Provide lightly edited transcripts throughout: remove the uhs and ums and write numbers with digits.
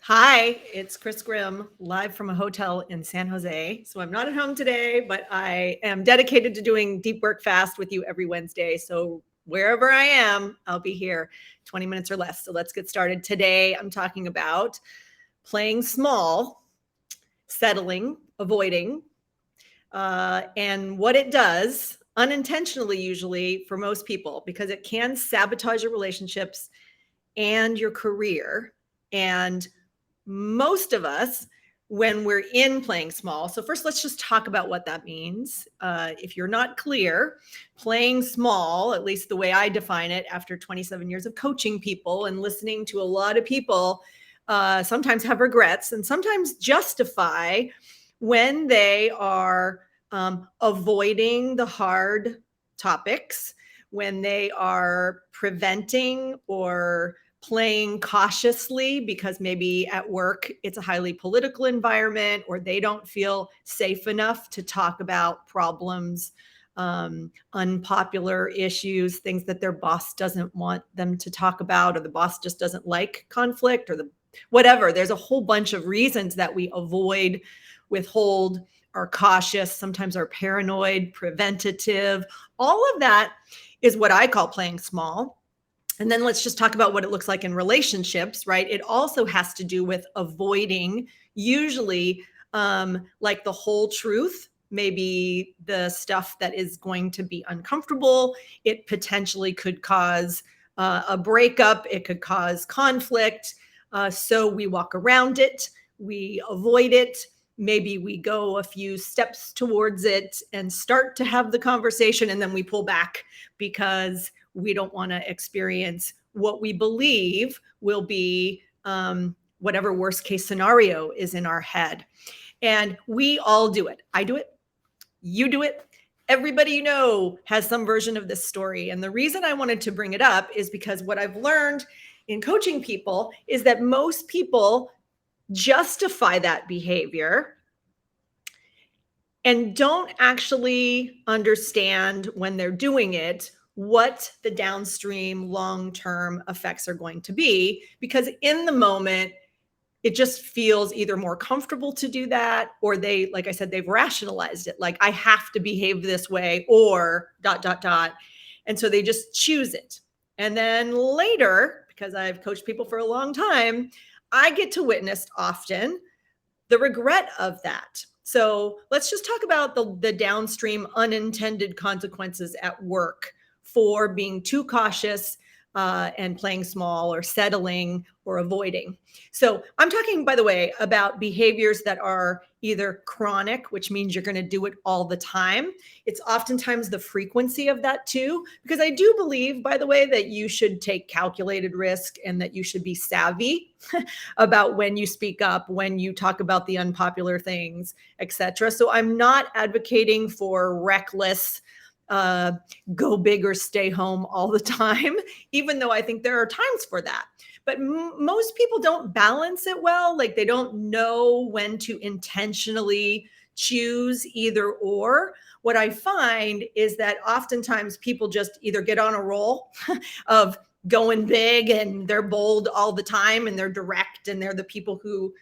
Hi, it's Chris Grimm, live from a hotel in San Jose. So I'm not at home today, but I am dedicated to doing deep work fast with you every Wednesday. So wherever I am, I'll be here 20 minutes or less. So let's get started. Today, I'm talking about playing small, settling, avoiding, and what it does unintentionally, usually for most people, because it can sabotage your relationships and your career. And most of us, when we're in playing small, so first let's just talk about what that means. If you're not clear, playing small, at least the way I define it after 27 years of coaching people and listening to a lot of people, sometimes have regrets and sometimes justify when they are avoiding the hard topics, when they are preventing or playing cautiously because maybe at work it's a highly political environment or they don't feel safe enough to talk about problems, unpopular issues, things that their boss doesn't want them to talk about, or the boss just doesn't like conflict, or the whatever. There's a whole bunch of reasons that we avoid, withhold, are cautious, sometimes are paranoid, preventative. All of that is what I call playing small. And then let's just talk about what it looks like in relationships, right? It also has to do with avoiding, usually like the whole truth, maybe the stuff that is going to be uncomfortable. It potentially could cause a breakup. It could cause conflict. So we walk around it, we avoid it. Maybe we go a few steps towards it and start to have the conversation, and then we pull back because we don't want to experience what we believe will be whatever worst case scenario is in our head. And we all do it. I do it. You do it. Everybody you know has some version of this story. And the reason I wanted to bring it up is because what I've learned in coaching people is that most people justify that behavior and don't actually understand when they're doing it what the downstream long-term effects are going to be, because in the moment it just feels either more comfortable to do that, or they, like I said, they've rationalized it, like I have to behave this way, or ... And so they just choose it. And then later, because I've coached people for a long time, I get to witness often the regret of that. So let's just talk about the downstream unintended consequences at work for being too cautious and playing small or settling or avoiding. So I'm talking, by the way, about behaviors that are either chronic, which means you're going to do it all the time. It's oftentimes the frequency of that too, because I do believe, by the way, that you should take calculated risk and that you should be savvy about when you speak up, when you talk about the unpopular things, etc. So I'm not advocating for reckless go big or stay home all the time, even though I think there are times for that. But most people don't balance it well. Like they don't know when to intentionally choose either or. What I find is that oftentimes people just either get on a roll of going big and they're bold all the time and they're direct and they're the people who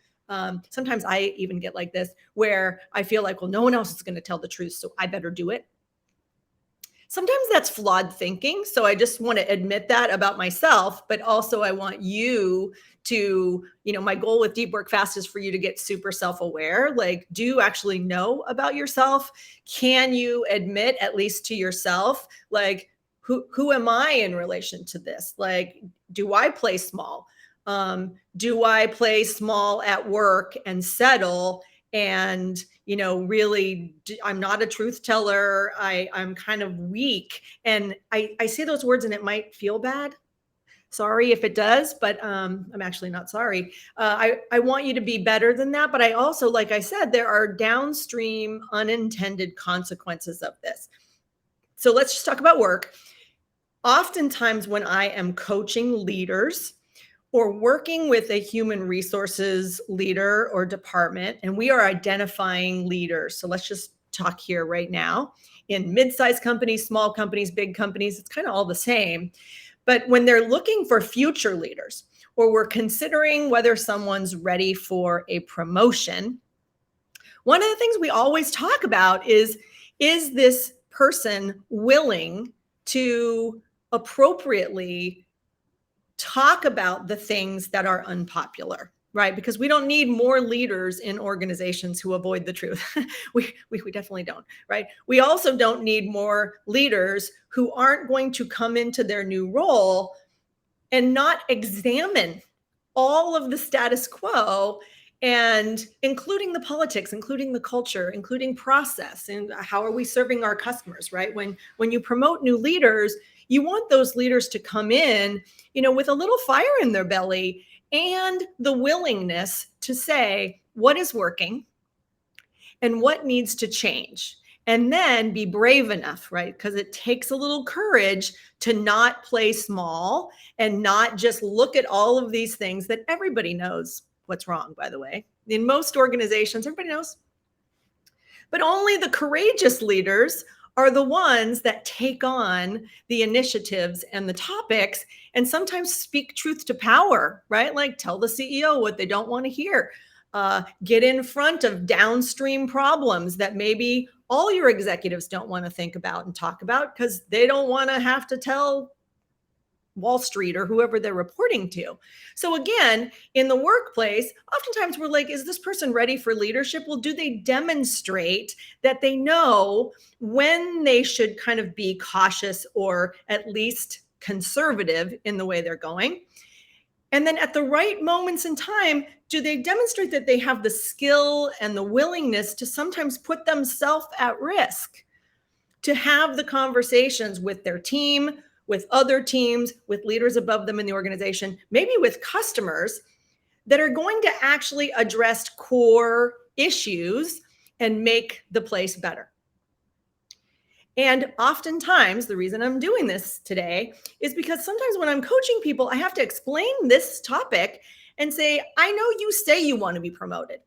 sometimes I even get like this where I feel like, well, no one else is going to tell the truth, so I better do it. Sometimes that's flawed thinking. So I just want to admit that about myself, but also I want you to, my goal with Deep Work Fast is for you to get super self-aware. Like, do you actually know about yourself? Can you admit, at least to yourself, like, who am I in relation to this? Like, do I play small? Do I play small at work and settle? And really, I'm not a truth teller. I'm kind of weak. And I say those words and it might feel bad. Sorry if it does, but I'm actually not sorry. I want you to be better than that. But I also, like I said, there are downstream unintended consequences of this. So let's just talk about work. Oftentimes when I am coaching leaders, or working with a human resources leader or department, and we are identifying leaders. So let's just talk here right now. In mid-sized companies, small companies, big companies, it's kind of all the same. But when they're looking for future leaders, or we're considering whether someone's ready for a promotion, one of the things we always talk about is this person willing to appropriately talk about the things that are unpopular, right? Because we don't need more leaders in organizations who avoid the truth. we definitely don't, right? We also don't need more leaders who aren't going to come into their new role and not examine all of the status quo, and including the politics, including the culture, including process, and how are we serving our customers, right? When you promote new leaders, you want those leaders to come in, with a little fire in their belly and the willingness to say what is working and what needs to change. And then be brave enough, right? Because it takes a little courage to not play small and not just look at all of these things that everybody knows what's wrong, by the way. In most organizations, everybody knows. But only the courageous leaders are the ones that take on the initiatives and the topics and sometimes speak truth to power, right? Like tell the CEO what they don't want to hear. Get in front of downstream problems that maybe all your executives don't want to think about and talk about because they don't want to have to tell Wall Street or whoever they're reporting to. So again, in the workplace, oftentimes we're like, is this person ready for leadership? Well, do they demonstrate that they know when they should kind of be cautious or at least conservative in the way they're going? And then at the right moments in time, do they demonstrate that they have the skill and the willingness to sometimes put themselves at risk to have the conversations with their team, with other teams, with leaders above them in the organization, maybe with customers that are going to actually address core issues and make the place better? And oftentimes, the reason I'm doing this today is because sometimes when I'm coaching people, I have to explain this topic and say, I know you say you want to be promoted.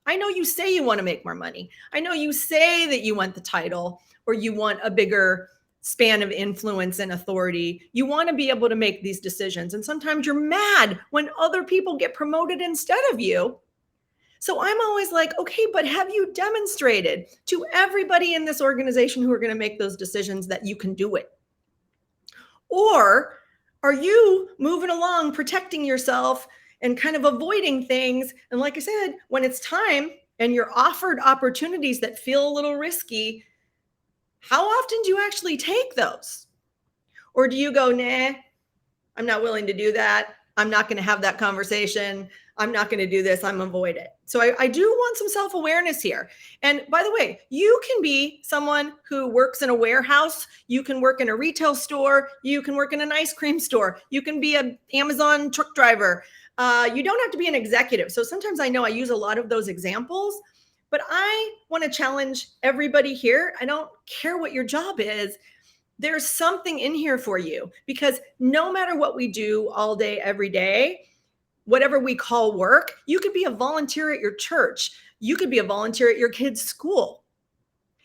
I know you say you want to make more money. I know you say that you want the title or you want a bigger span of influence and authority. You want to be able to make these decisions. And sometimes you're mad when other people get promoted instead of you. So I'm always like, okay, but have you demonstrated to everybody in this organization who are going to make those decisions that you can do it? Or are you moving along, protecting yourself and kind of avoiding things? And like I said, when it's time and you're offered opportunities that feel a little risky, how often do you actually take those? Or do you go, nah, I'm not willing to do that. I'm not going to have that conversation. I'm not going to do this. I'm avoid it. So I do want some self-awareness here. And by the way, you can be someone who works in a warehouse. You can work in a retail store. You can work in an ice cream store. You can be an Amazon truck driver. You don't have to be an executive. So sometimes I know I use a lot of those examples, but I want to challenge everybody here. I don't care what your job is. There's something in here for you, because no matter what we do all day, every day, whatever we call work, you could be a volunteer at your church. You could be a volunteer at your kid's school.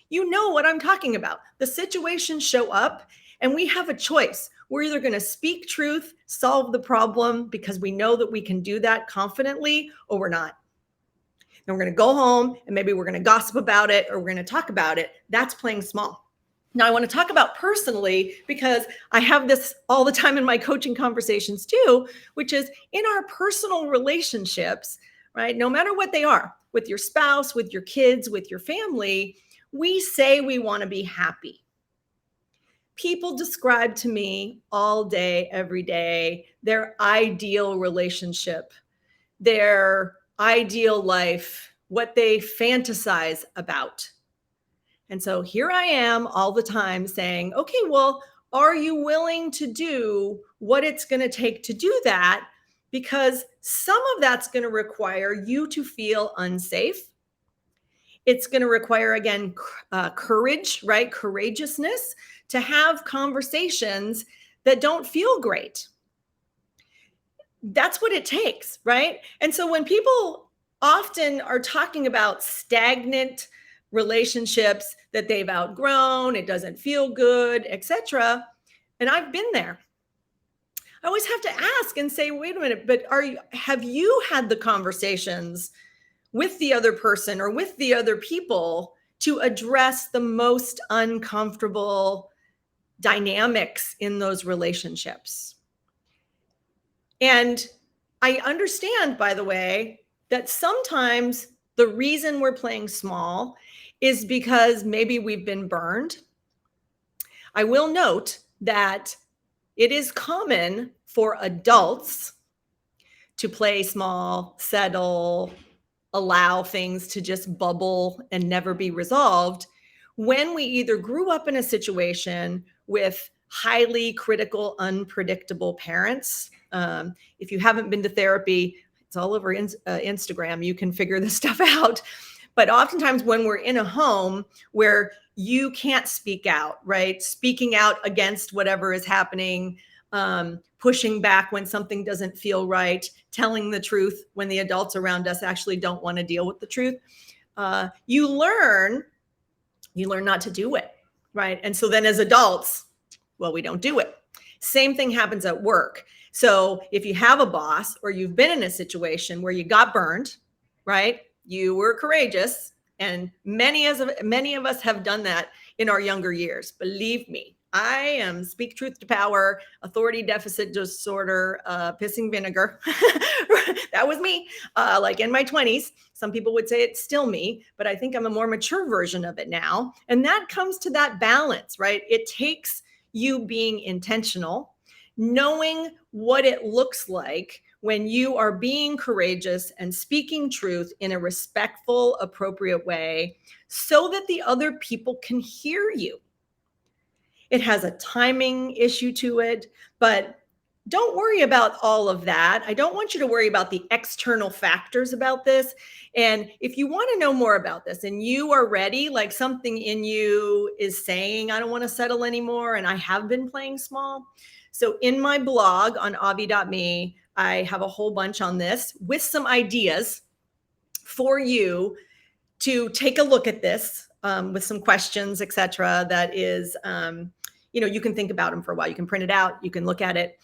You know what I'm talking about. The situations show up and we have a choice. We're either going to speak truth, solve the problem because we know that we can do that confidently, or we're not. And we're going to go home and maybe we're going to gossip about it or we're going to talk about it. That's playing small. Now, I want to talk about personally, because I have this all the time in my coaching conversations too, which is in our personal relationships, right? No matter what they are, with your spouse, with your kids, with your family, we say we want to be happy. People describe to me all day, every day, their ideal relationship, their ideal life, what they fantasize about. And so here I am all the time saying, okay, well, are you willing to do what it's going to take to do that? Because some of that's going to require you to feel unsafe. It's going to require, again, courage, right? Courageousness to have conversations that don't feel great. That's what it takes, right? And so when people often are talking about stagnant relationships that they've outgrown, it doesn't feel good, etc. And I've been there. I always have to ask and say, wait a minute, but have you had the conversations with the other person or with the other people to address the most uncomfortable dynamics in those relationships? And I understand, by the way, that sometimes the reason we're playing small is because maybe we've been burned. I will note that it is common for adults to play small, settle, allow things to just bubble and never be resolved when we either grew up in a situation with highly critical, unpredictable parents. If you haven't been to therapy, it's all over Instagram. You can figure this stuff out. But oftentimes, when we're in a home where you can't speak out, right? Speaking out against whatever is happening, pushing back when something doesn't feel right, telling the truth when the adults around us actually don't want to deal with the truth. You learn not to do it, right? And so then as adults, well, we don't do it. Same thing happens at work. So if you have a boss or you've been in a situation where you got burned, right? You were courageous, and many of us have done that in our younger years. Believe me, I am speak truth to power, authority deficit disorder, pissing vinegar. That was me, like in my 20s. Some people would say it's still me, but I think I'm a more mature version of it now. And that comes to that balance, right? It takes you being intentional, knowing what it looks like when you are being courageous and speaking truth in a respectful, appropriate way so that the other people can hear you. It has a timing issue to it, but don't worry about all of that. I don't want you to worry about the external factors about this. And if you want to know more about this and you are ready, like something in you is saying, I don't want to settle anymore, and I have been playing small. So in my blog on avi.me, I have a whole bunch on this with some ideas for you to take a look at this with some questions, etc. That is, you can think about them for a while. You can print it out. You can look at it.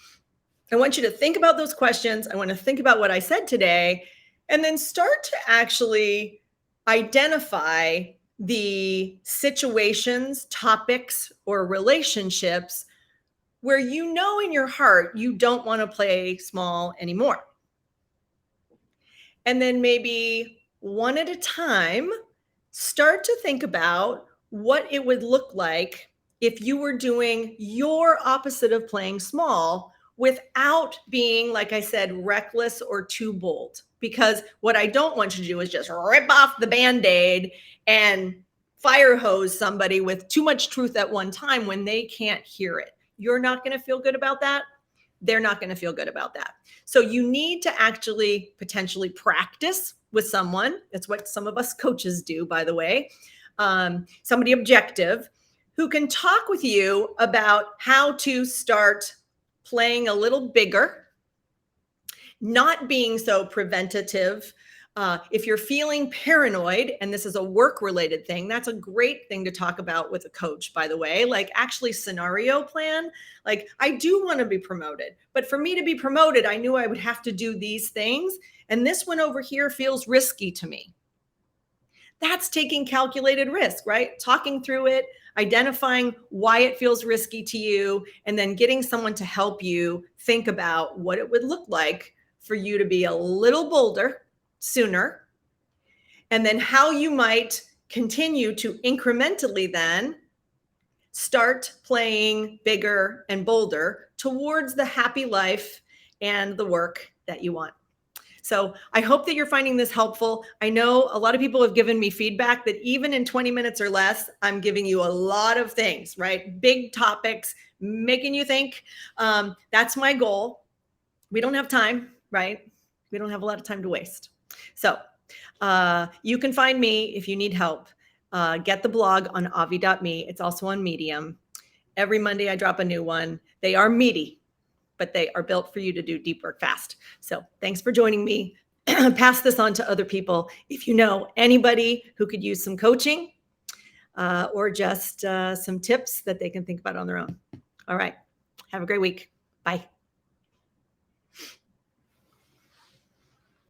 I want you to think about those questions. I want to think about what I said today, and then start to actually identify the situations, topics, or relationships where you know in your heart you don't want to play small anymore. And then maybe one at a time, start to think about what it would look like if you were doing your opposite of playing small without being, like I said, reckless or too bold. Because what I don't want you to do is just rip off the Band-Aid and fire hose somebody with too much truth at one time when they can't hear it. You're not going to feel good about that. They're not going to feel good about that. So you need to actually potentially practice with someone. That's what some of us coaches do, by the way. Somebody objective who can talk with you about how to start playing a little bigger, not being so preventative. If you're feeling paranoid, and this is a work-related thing, that's a great thing to talk about with a coach, by the way. Like, actually scenario plan. Like, I do want to be promoted, but for me to be promoted, I knew I would have to do these things. And this one over here feels risky to me. That's taking calculated risk, right? Talking through it, identifying why it feels risky to you, and then getting someone to help you think about what it would look like for you to be a little bolder sooner, and then how you might continue to incrementally then start playing bigger and bolder towards the happy life and the work that you want. So I hope that you're finding this helpful. I know a lot of people have given me feedback that even in 20 minutes or less, I'm giving you a lot of things, right? Big topics, making you think. That's my goal. We don't have time, right? We don't have a lot of time to waste. So you can find me if you need help. Get the blog on avi.me. It's also on Medium. Every Monday I drop a new one. They are meaty, but they are built for you to do deep work fast. So thanks for joining me. Pass this on to other people. If you know anybody who could use some coaching or just some tips that they can think about on their own. All right. Have a great week. Bye.